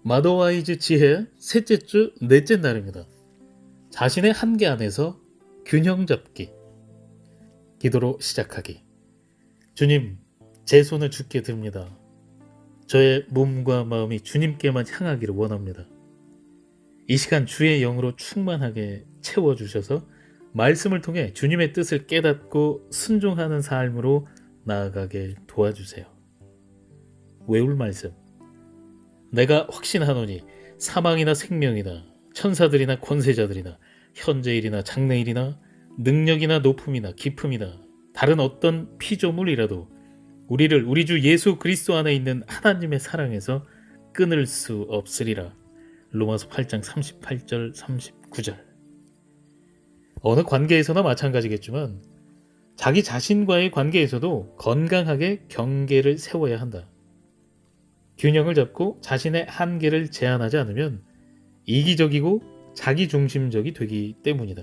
마더와이즈 지혜 셋째 주 넷째 날입니다. 자신의 한계 안에서 균형 잡기. 기도로 시작하기. 주님, 제 손을 주께 듭니다. 저의 몸과 마음이 주님께만 향하기를 원합니다. 이 시간 주의 영으로 충만하게 채워주셔서 말씀을 통해 주님의 뜻을 깨닫고 순종하는 삶으로 나아가게 도와주세요. 외울 말씀. 내가 확신하노니 사망이나 생명이나 천사들이나 권세자들이나 현재일이나 장래일이나 능력이나 높음이나 깊음이나 다른 어떤 피조물이라도 우리를 우리 주 예수 그리스도 안에 있는 하나님의 사랑에서 끊을 수 없으리라. 로마서 8장 38절 39절. 어느 관계에서나 마찬가지겠지만 자기 자신과의 관계에서도 건강하게 경계를 세워야 한다. 균형을 잡고 자신의 한계를 제한하지 않으면 이기적이고 자기중심적이 되기 때문이다.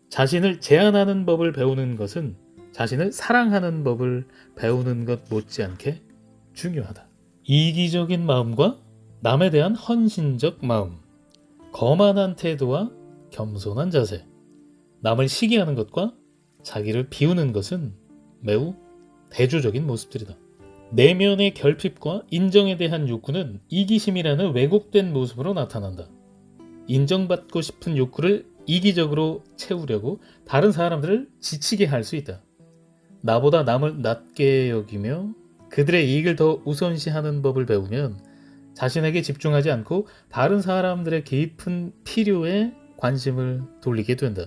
자신을 제한하는 법을 배우는 것은 자신을 사랑하는 법을 배우는 것 못지않게 중요하다. 이기적인 마음과 남에 대한 헌신적 마음, 거만한 태도와 겸손한 자세, 남을 시기하는 것과 자기를 비우는 것은 매우 대조적인 모습들이다. 내면의 결핍과 인정에 대한 욕구는 이기심이라는 왜곡된 모습으로 나타난다. 인정받고 싶은 욕구를 이기적으로 채우려고 다른 사람들을 지치게 할 수 있다. 나보다 남을 낮게 여기며 그들의 이익을 더 우선시하는 법을 배우면 자신에게 집중하지 않고 다른 사람들의 깊은 필요에 관심을 돌리게 된다.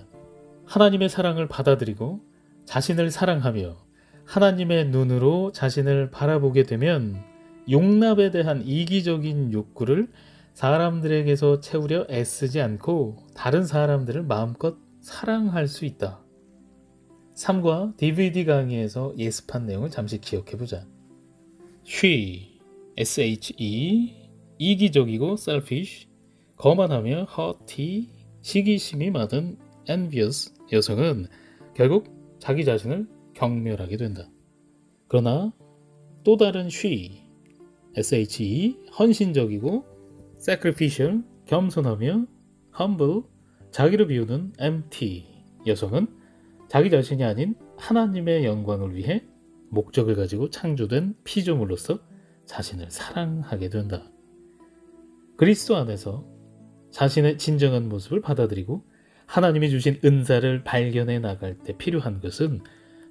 하나님의 사랑을 받아들이고 자신을 사랑하며 하나님의 눈으로 자신을 바라보게 되면 용납에 대한 이기적인 욕구를 사람들에게서 채우려 애쓰지 않고 다른 사람들을 마음껏 사랑할 수 있다. 3과 DVD 강의에서 예습한 내용을 잠시 기억해보자. she, she, 이기적이고 selfish, 거만하며 haughty, 시기심이 많은 envious 여성은 결국 자기 자신을 경멸하게 된다. 그러나 또 다른 she, she, 헌신적이고 sacrificial, 겸손하며 humble, 자기를 비우는 empty 여성은 자기 자신이 아닌 하나님의 영광을 위해 목적을 가지고 창조된 피조물로서 자신을 사랑하게 된다. 그리스도 안에서 자신의 진정한 모습을 받아들이고 하나님이 주신 은사를 발견해 나갈 때 필요한 것은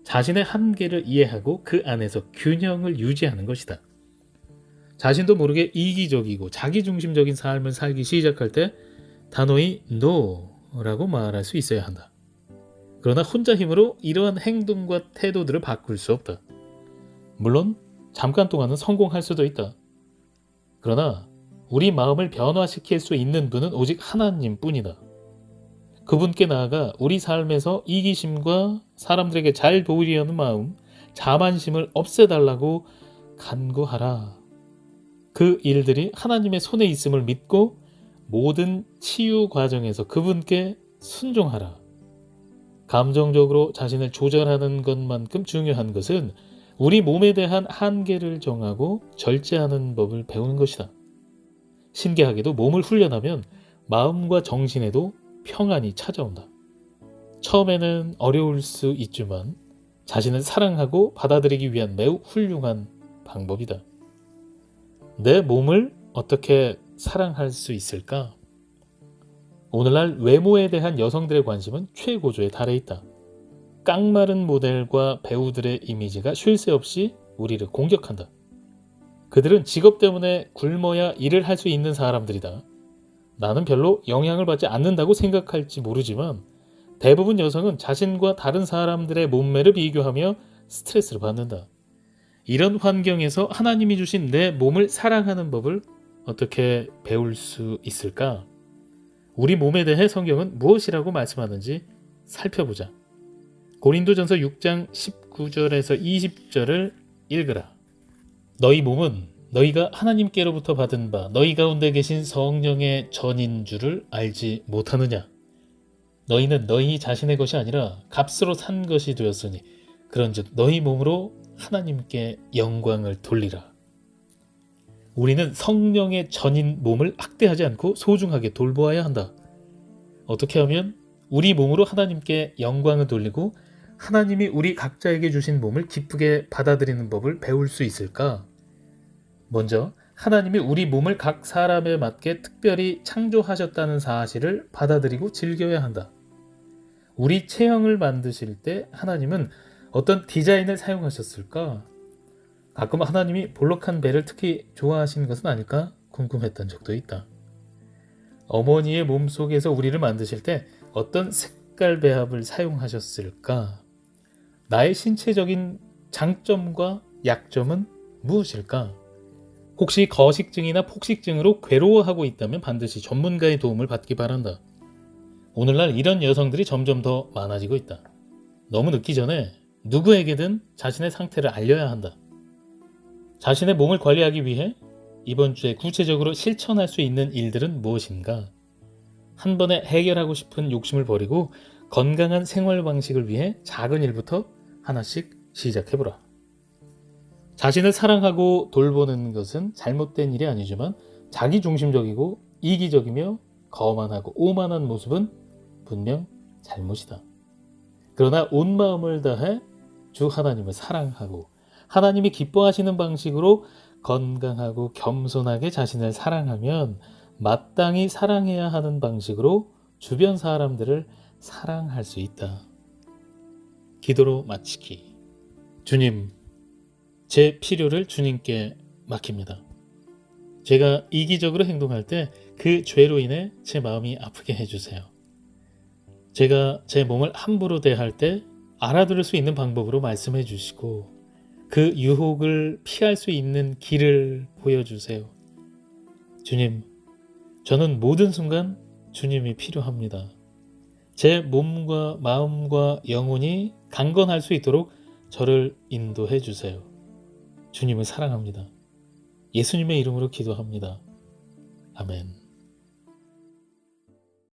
자신의 한계를 이해하고 그 안에서 균형을 유지하는 것이다. 자신도 모르게 이기적이고 자기중심적인 삶을 살기 시작할 때 단호히 NO라고 말할 수 있어야 한다. 그러나 혼자 힘으로 이러한 행동과 태도들을 바꿀 수 없다. 물론 잠깐 동안은 성공할 수도 있다. 그러나 우리 마음을 변화시킬 수 있는 분은 오직 하나님뿐이다. 그분께 나아가 우리 삶에서 이기심과 사람들에게 잘 보이려는 마음, 자만심을 없애달라고 간구하라. 그 일들이 하나님의 손에 있음을 믿고 모든 치유 과정에서 그분께 순종하라. 감정적으로 자신을 조절하는 것만큼 중요한 것은 우리 몸에 대한 한계를 정하고 절제하는 법을 배우는 것이다. 신기하게도 몸을 훈련하면 마음과 정신에도 평안이 찾아온다. 처음에는 어려울 수 있지만 자신을 사랑하고 받아들이기 위한 매우 훌륭한 방법이다. 내 몸을 어떻게 사랑할 수 있을까? 오늘날 외모에 대한 여성들의 관심은 최고조에 달해 있다. 깡마른 모델과 배우들의 이미지가 쉴 새 없이 우리를 공격한다. 그들은 직업 때문에 굶어야 일을 할 수 있는 사람들이다. 나는 별로 영향을 받지 않는다고 생각할지 모르지만 대부분 여성은 자신과 다른 사람들의 몸매를 비교하며 스트레스를 받는다. 이런 환경에서 하나님이 주신 내 몸을 사랑하는 법을 어떻게 배울 수 있을까? 우리 몸에 대해 성경은 무엇이라고 말씀하는지 살펴보자. 고린도전서 6장 19절에서 20절을 읽으라. 너희 몸은 너희가 하나님께로부터 받은 바 너희 가운데 계신 성령의 전인 줄을 알지 못하느냐? 너희는 너희 자신의 것이 아니라 값으로 산 것이 되었으니 그런즉 너희 몸으로 하나님께 영광을 돌리라. 우리는 성령의 전인 몸을 학대하지 않고 소중하게 돌보아야 한다. 어떻게 하면 우리 몸으로 하나님께 영광을 돌리고 하나님이 우리 각자에게 주신 몸을 기쁘게 받아들이는 법을 배울 수 있을까? 먼저 하나님이 우리 몸을 각 사람에 맞게 특별히 창조하셨다는 사실을 받아들이고 즐겨야 한다. 우리 체형을 만드실 때 하나님은 어떤 디자인을 사용하셨을까? 가끔 하나님이 볼록한 배를 특히 좋아하시는 것은 아닐까 궁금했던 적도 있다. 어머니의 몸속에서 우리를 만드실 때 어떤 색깔 배합을 사용하셨을까? 나의 신체적인 장점과 약점은 무엇일까? 혹시 거식증이나 폭식증으로 괴로워하고 있다면 반드시 전문가의 도움을 받기 바란다. 오늘날 이런 여성들이 점점 더 많아지고 있다. 너무 늦기 전에 누구에게든 자신의 상태를 알려야 한다. 자신의 몸을 관리하기 위해 이번 주에 구체적으로 실천할 수 있는 일들은 무엇인가? 한 번에 해결하고 싶은 욕심을 버리고 건강한 생활 방식을 위해 작은 일부터 하나씩 시작해보라. 자신을 사랑하고 돌보는 것은 잘못된 일이 아니지만 자기중심적이고 이기적이며 거만하고 오만한 모습은 분명 잘못이다. 그러나 온 마음을 다해 주 하나님을 사랑하고 하나님이 기뻐하시는 방식으로 건강하고 겸손하게 자신을 사랑하면 마땅히 사랑해야 하는 방식으로 주변 사람들을 사랑할 수 있다. 기도로 마치기. 주님, 제 필요를 주님께 맡깁니다. 제가 이기적으로 행동할 때 그 죄로 인해 제 마음이 아프게 해주세요. 제가 제 몸을 함부로 대할 때 알아들을 수 있는 방법으로 말씀해 주시고 그 유혹을 피할 수 있는 길을 보여주세요. 주님, 저는 모든 순간 주님이 필요합니다. 제 몸과 마음과 영혼이 강건할 수 있도록 저를 인도해 주세요. 주님을 사랑합니다. 예수님의 이름으로 기도합니다. 아멘.